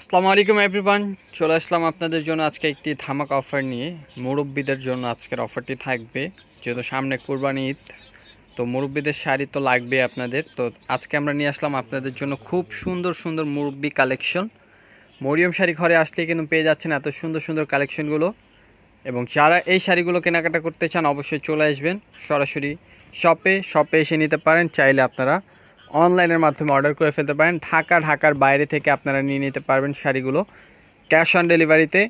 আসসালামু আলাইকুম এভরিওয়ান, চলে আসলাম আপনাদের জন্য আজকে একটি ধামাকা অফার নিয়ে। মুরব্বীদের জন্য আজকের অফারটি থাকবে, যেহেতু সামনে কুরবানি ঈদ, তো মুরব্বীদের শাড়ি তো লাগবে আপনাদের। তো আজকে আমরা নিয়ে আসলাম আপনাদের জন্য খুব সুন্দর সুন্দর মুরব্বী কালেকশন। মরিয়ম শাড়ি ঘরে আসলে কিন্তু পেয়ে যাচ্ছেন এত সুন্দর সুন্দর কালেকশনগুলো। এবং যারা এই শাড়িগুলো কেনাকাটা করতে চান অবশ্যই চলে আসবেন সরাসরি শপে এসে নিতে পারেন। চাইলে আপনারা অনলাইনের মাধ্যমে অর্ডার করে ফেলতে পারেন। ঢাকার বাইরে থেকে আপনারা নিয়ে নিতে পারবেন শাড়িগুলো ক্যাশ অন ডেলিভারিতে।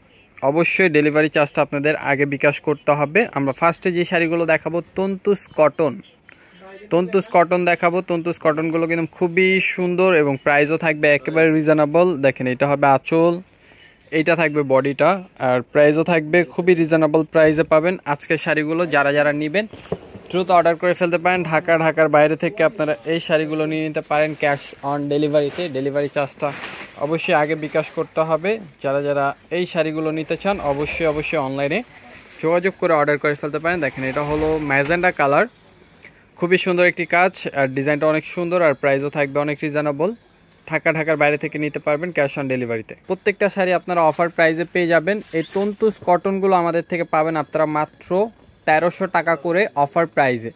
অবশ্যই ডেলিভারি চার্জটা আপনাদের আগে বিকাশ করতে হবে। আমরা ফার্স্টে যে শাড়িগুলো দেখাবো তন্তুস কটন দেখাবো। তন্তুস কটনগুলো কিন্তু খুবই সুন্দর এবং প্রাইসও থাকবে একেবারে রিজনেবল। দেখেন, এটা হবে আঁচল, এইটা থাকবে বডিটা, আর প্রাইসও থাকবে খুবই রিজনেবল প্রাইসে পাবেন আজকের শাড়িগুলো। যারা নিবেন দ্রুত অর্ডার করে ফেলতে পারেন। ঢাকার বাইরে থেকে আপনারা এই শাড়িগুলো নিয়ে নিতে পারেন ক্যাশ অন ডেলিভারিতে। ডেলিভারি চার্জটা অবশ্যই আগে বিকাশ করতে হবে। যারা এই শাড়িগুলো নিতে চান অবশ্যই অনলাইনে যোগাযোগ করে অর্ডার করে ফেলতে পারেন। দেখেন, এটা হলো ম্যাজেন্ডা কালার, খুবই সুন্দর একটি কাজ, আর ডিজাইনটা অনেক সুন্দর, আর প্রাইসও থাকবে অনেক রিজনেবল। ঢাকার বাইরে থেকে নিতে পারবেন ক্যাশ অন ডেলিভারিতে। প্রত্যেকটা শাড়ি আপনারা অফার প্রাইসে পেয়ে যাবেন। এই তন্তুস কটনগুলো আমাদের থেকে পাবেন আপনারা মাত্র 1300 টাকা করে অফার প্রাইসে।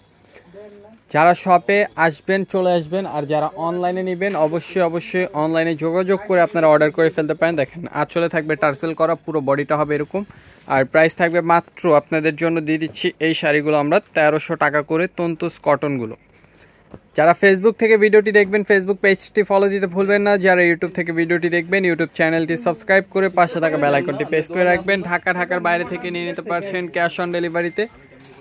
যারা শপে আসবেন চলে আসবেন, আর যারা অনলাইনে নেবেন অবশ্যই অনলাইনে যোগাযোগ করে আপনারা অর্ডার করে ফেলতে পারেন। দেখেন, আঁচলে থাকবে টার্সেল করা, পুরো বডিটা হবে এরকম, আর প্রাইস থাকবে মাত্র আপনাদের জন্য দিয়ে দিচ্ছি এই শাড়িগুলো আমরা 1300 টাকা করে তন্তুস কটনগুলো। যারা ফেসবুক থেকে ভিডিওটি দেখবেন ফেসবুক পেজটি ফলো দিতে ভুলবেন না। যারা ইউটিউব থেকে ভিডিওটি দেখবেন ইউটিউব চ্যানেলটি সাবস্ক্রাইব করে পাশে থাকা বেল আইকনটি প্রেস করে রাখবেন। ঢাকার বাইরে থেকে নিয়ে নিতে পারছেন ক্যাশ অন ডেলিভারিতে।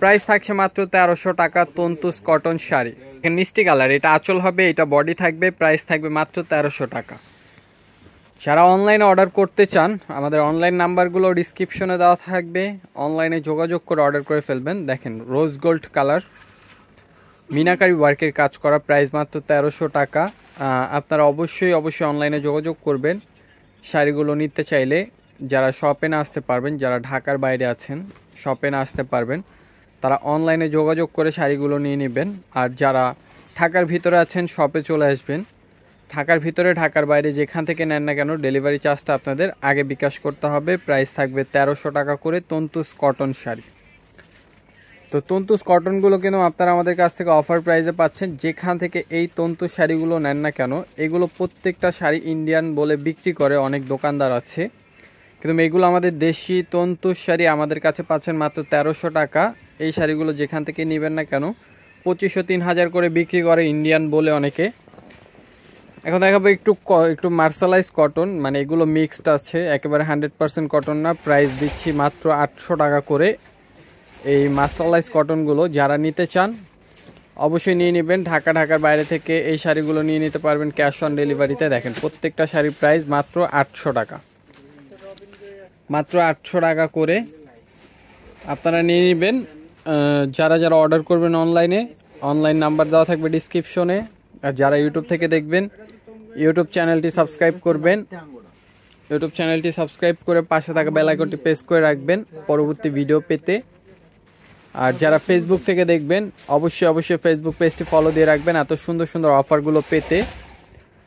প্রাইস থাকছে মাত্র 1300 টাকা তন্তুস কটন শাড়ি। মিষ্টি কালার, এটা আঁচল হবে, এটা বডি থাকবে, প্রাইস থাকবে মাত্র 1300 টাকা। যারা অনলাইনে অর্ডার করতে চান আমাদের অনলাইন নাম্বারগুলো ডিসক্রিপশনে দেওয়া থাকবে, অনলাইনে যোগাযোগ করে অর্ডার করে ফেলবেন। দেখেন, রোজ গোল্ড কালার, মিনাকারি ওয়ার্কের কাজ করা, প্রাইস মাত্র 1300 টাকা। আপনারা অবশ্যই অনলাইনে যোগাযোগ করবেন শাড়িগুলো নিতে চাইলে। যারা শপে না আসতে পারবেন, যারা ঢাকার বাইরে আছেন শপে না আসতে পারবেন, তারা অনলাইনে যোগাযোগ করে শাড়িগুলো নিয়ে নেবেন। আর যারা ঢাকার ভিতরে আছেন শপে চলে আসবেন। ঢাকার বাইরে যেখান থেকে নেন না কেন ডেলিভারি চার্জটা আপনাদের আগে বিকাশ করতে হবে। প্রাইস থাকবে 1300 টাকা করে তন্তুস কটন শাড়ি। তো তন্তুস কটনগুলো কিন্তু আপনারা আমাদের কাছ থেকে অফার প্রাইসে পাচ্ছেন। যেখান থেকে এই তন্তুস শাড়িগুলো নেন না কেন, এগুলো প্রত্যেকটা শাড়ি ইন্ডিয়ান বলে বিক্রি করে অনেক দোকানদার আছে, কিন্তু এগুলো আমাদের দেশি তন্তুস শাড়ি আমাদের কাছে পাচ্ছেন মাত্র 1300 টাকা। এই শাড়িগুলো যেখান থেকে নেবেন না কেন 2500 3000 করে বিক্রি করে ইন্ডিয়ান বলে অনেকে। এখন দেখাবো একটু মার্শালাইজ কটন, মানে এগুলো মিক্সড আছে, একেবারে 100% কটন না। প্রাইস দিচ্ছি মাত্র 800 টাকা করে এই মার্শালাইজ কটনগুলো। যারা নিতে চান অবশ্যই নিয়ে নেবেন। ঢাকার বাইরে থেকে এই শাড়িগুলো নিয়ে নিতে পারবেন ক্যাশ অন ডেলিভারিতে। দেখেন, প্রত্যেকটা শাড়ির প্রাইস মাত্র 800 টাকা, মাত্র 800 টাকা করে আপনারা নিয়ে নেবেন। যারা অর্ডার করবেন অনলাইন নাম্বার দেওয়া থাকবে ডিসক্রিপশনে। আর যারা ইউটিউব থেকে দেখবেন ইউটিউব চ্যানেলটি সাবস্ক্রাইব করবেন। ইউটিউব চ্যানেলটি সাবস্ক্রাইব করে পাশে থাকা বেল আইকনটি প্রেস করে রাখবেন পরবর্তী ভিডিও পেতে। আর যারা ফেসবুক থেকে দেখবেন অবশ্যই ফেসবুক পেজটি ফলো দিয়ে রাখবেন এত সুন্দর সুন্দর অফারগুলো পেতে।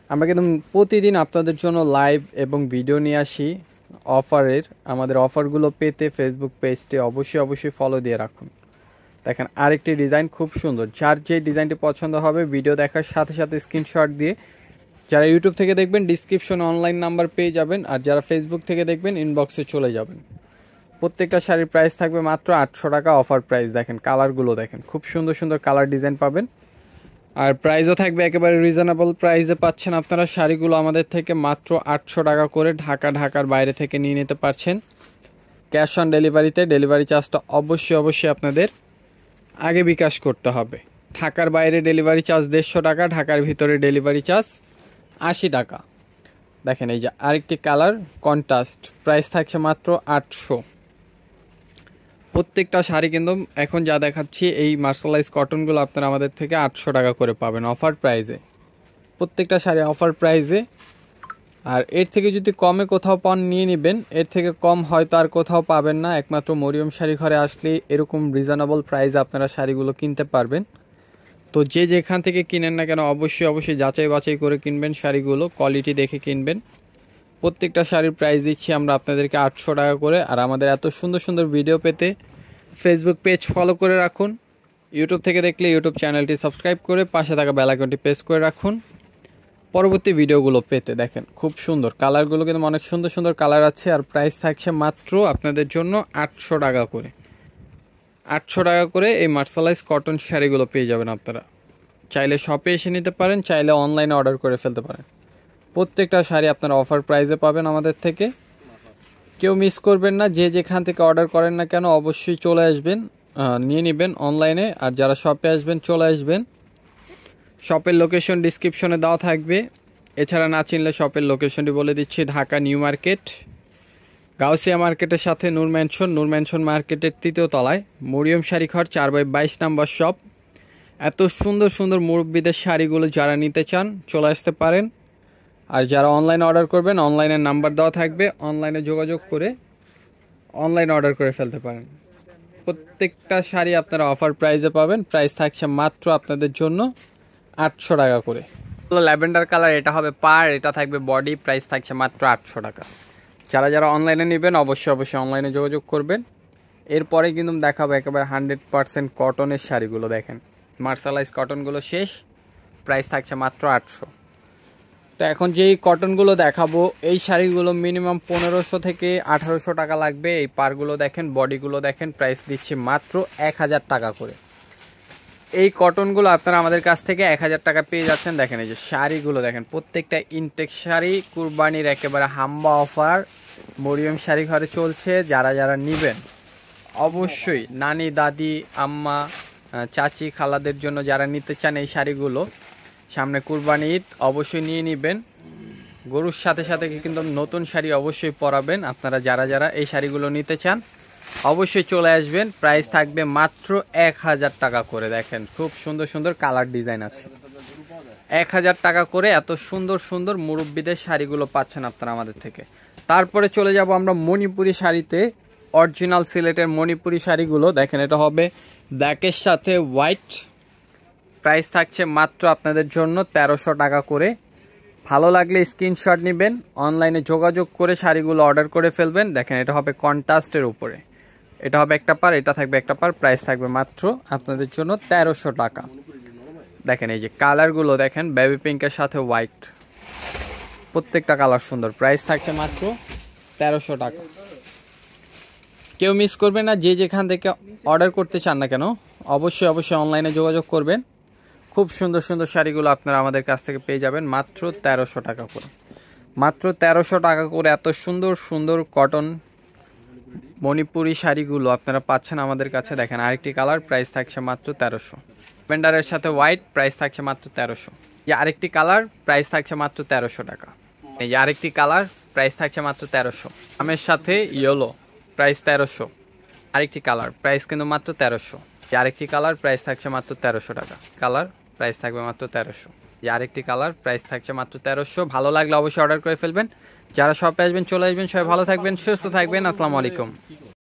আমরা কিন্তু প্রতিদিন আপনাদের জন্য লাইভ এবং ভিডিও নিয়ে আসি অফারের। আমাদের অফারগুলো পেতে ফেসবুক পেজটি অবশ্যই ফলো দিয়ে রাখুন। দেখেন, আরেকটি ডিজাইন খুব সুন্দর। যার যে ডিজাইনটি পছন্দ হবে ভিডিও দেখার সাথে সাথে স্ক্রিনশট দিয়ে, যারা ইউটিউব থেকে দেখবেন ডিসক্রিপশনে অনলাইন নাম্বার পেয়ে যাবেন, আর যারা ফেসবুক থেকে দেখবেন ইনবক্সে চলে যাবেন। প্রত্যেকটা শাড়ির প্রাইস থাকবে মাত্র 800 টাকা অফার প্রাইস। দেখেন, কালারগুলো দেখেন, খুব সুন্দর কালার ডিজাইন পাবেন, আর প্রাইসও থাকবে একেবারে রিজনেবল প্রাইসে পাচ্ছেন আপনারা শাড়িগুলো আমাদের থেকে মাত্র 800 টাকা করে। ঢাকার বাইরে থেকে নিয়ে নিতে পারছেন ক্যাশ অন ডেলিভারিতে। ডেলিভারি চার্জটা অবশ্যই আপনাদের আগে বিকাশ করতে হবে। ঢাকার বাইরে ডেলিভারি চার্জ 150 টাকা, ঢাকার ভিতরে ডেলিভারি চার্জ 80 টাকা। দেখেন, এই যে আরেকটি কালার কন্ট্রাস্ট, প্রাইস থাকছে মাত্র 800। প্রত্যেকটা শাড়ি কিন্তু এখন যা দেখাচ্ছি এই মার্শালাইজ কটনগুলো আপনারা আমাদের থেকে 800 টাকা করে পাবেন অফার প্রাইসে। প্রত্যেকটা শাড়ি অফার প্রাইসে। আর এর থেকে যদি কমে কোথাও পান নিয়ে নেবেন, এর থেকে কম হয়তো আর কোথাও পাবেন না। একমাত্র মরিয়ম শাড়ি ঘরে আসলে এরকম রিজনেবল প্রাইসে আপনারা শাড়িগুলো কিনতে পারবেন। তো যেখান থেকে কিনেন না কেন অবশ্যই যাচাই বাছাই করে কিনবেন শাড়িগুলো, কোয়ালিটি দেখে কিনবেন। প্রত্যেকটা শাড়ির প্রাইস দিচ্ছি আমরা আপনাদেরকে 800 টাকা করে। আর আমাদের এত সুন্দর সুন্দর ভিডিও পেতে ফেসবুক পেজ ফলো করে রাখুন, ইউটিউব থেকে দেখলে ইউটিউব চ্যানেলটি সাবস্ক্রাইব করে পাশে থাকা বেল আইকনটি প্রেস করে রাখুন পরবর্তী ভিডিওগুলো পেতে। দেখেন খুব সুন্দর কালারগুলো, কিন্তু অনেক সুন্দর সুন্দর কালার আছে। আর প্রাইস থাকছে মাত্র আপনাদের জন্য 800 টাকা করে। 800 টাকা করে এই মার্শালাইজ কটন শাড়িগুলো পেয়ে যাবেন আপনারা। চাইলে শপে এসে নিতে পারেন, চাইলে অনলাইনে অর্ডার করে ফেলতে পারেন। প্রত্যেকটা শাড়ি আপনারা অফার প্রাইসে পাবেন আমাদের থেকে, কেউ মিস করবেন না। যে যেখান থেকে অর্ডার করেন না কেন অবশ্যই চলে আসবেন, নিয়ে নেবেন অনলাইনে। আর যারা শপে আসবেন চলে আসবেন, শপের লোকেশন ডিসক্রিপশনে দেওয়া থাকবে। এছাড়া না চিনলে শপের লোকেশনটি বলে দিচ্ছি, ঢাকা নিউ মার্কেট, গাউসিয়া মার্কেটের সাথে নূর ম্যানশন মার্কেটের 3য় তলায় মরিয়ম শাড়ি ঘর 4/22 নম্বর শপ। এত সুন্দর সুন্দর মুরব্বিদের শাড়িগুলো যারা নিতে চান চলে আসতে পারেন। আর যারা অনলাইনে অর্ডার করবেন অনলাইনের নাম্বার দেওয়া থাকবে, অনলাইনে যোগাযোগ করে অনলাইনে অর্ডার করে ফেলতে পারেন। প্রত্যেকটা শাড়ি আপনারা অফার প্রাইসে পাবেন। প্রাইস থাকছে মাত্র আপনাদের জন্য 800 টাকা করে। ল্যাভেন্ডার কালার, এটা হবে পার, এটা থাকবে বডি, প্রাইস থাকছে মাত্র 800 টাকা। যারা যারা অনলাইনে নেবেন অবশ্যই অনলাইনে যোগাযোগ করবেন। এরপরে কিন্তু দেখাবো একেবারে 100% কটনের শাড়িগুলো। দেখেন মার্শালাইজ কটনগুলো শেষ, প্রাইস থাকছে মাত্র 800। তো এখন যেই কটনগুলো দেখাবো এই শাড়িগুলো মিনিমাম 1500 থেকে 1800 টাকা লাগবে। এই পারগুলো দেখেন, বডিগুলো দেখেন, প্রাইস দিচ্ছি মাত্র 1000 টাকা করে। এই কটনগুলো আপনারা আমাদের কাছ থেকে 1000 টাকা পেয়ে যাচ্ছেন। দেখেন এই যে শাড়িগুলো দেখেন, প্রত্যেকটা ইনটেক শাড়ি, কুরবানির একেবারে হাম্বা অফার মরিয়ম শাড়ি ঘরে চলছে। যারা যারা নেবেন অবশ্যই নানি, দাদি, আম্মা, চাচি, খালাদের জন্য যারা নিতে চান এই শাড়িগুলো, সামনে কুরবানি ঈদ, অবশ্যই নিয়ে নেবেন। গরুর সাথে সাথে কিন্তু নতুন শাড়ি অবশ্যই পরাবেন। আপনারা যারা যারা এই শাড়িগুলো নিতে চান অবশ্যই চলে আসবেন। প্রাইস থাকবে মাত্র 1000 টাকা করে। দেখেন খুব সুন্দর সুন্দর কালার ডিজাইন আছে। 1000 টাকা করে এত সুন্দর সুন্দর মুরব্বিদের শাড়িগুলো পাচ্ছেন আপনারা আমাদের থেকে। তারপরে চলে যাব আমরা মণিপুরি শাড়িতে। অরিজিনাল সিলেটের মণিপুরি শাড়িগুলো দেখেন, এটা হবে ব্ল্যাকের সাথে হোয়াইট, প্রাইস থাকছে মাত্র আপনাদের জন্য 1300 টাকা করে। ভালো লাগলে স্ক্রিনশট নেবেন, অনলাইনে যোগাযোগ করে শাড়িগুলো অর্ডার করে ফেলবেন। দেখেন এটা হবে কন্ট্রাস্টের উপরে, এটা হবে একটা পার, এটা থাকবে একটা পার, প্রাইস থাকবে মাত্র আপনাদের জন্য 1300 টাকা। দেখেন এই যে কালারগুলো দেখেন, বেবি পিঙ্কের সাথে হোয়াইট, প্রত্যেকটা কালার সুন্দর, প্রাইস থাকছে মাত্র 1300 টাকা। কেউ মিস করবে না, যে যেখান থেকে অর্ডার করতে চান না কেন অবশ্যই অনলাইনে যোগাযোগ করবেন। খুব সুন্দর সুন্দর শাড়িগুলো আপনারা আমাদের কাছ থেকে পেয়ে যাবেন মাত্র 1300 টাকা করে। মাত্র 1300 টাকা করে এত সুন্দর সুন্দর কটন মণিপুরি শাড়িগুলো আপনারা পাচ্ছেন আমাদের কাছে। দেখেন আরেকটি কালার, প্রাইস থাকছে মাত্র 1300। ভেন্ডারের সাথে হোয়াইট, প্রাইস থাকছে মাত্র 1300। এই আরেকটি কালার, প্রাইস থাকছে মাত্র 1300 টাকা। এই আরেকটি কালার, প্রাইস থাকছে মাত্র 1300। আমের সাথে ইয়েলো, প্রাইস 1300। আরেকটি কালার, প্রাইস কিন্তু মাত্র 1300। আরেকটি কালার, প্রাইস থাকছে মাত্র 1300 টাকা। কালার প্রাইস থাকবে মাত্র 1300। আরেকটি কালার, প্রাইস থাকছে মাত্র 1300। ভালো লাগলে অবশ্যই অর্ডার করে ফেলবেন। যারা শপে আসবেন চলে আসবেন। সবাই ভালো থাকবেন, সুস্থ থাকবেন। আসসালামু আলাইকুম।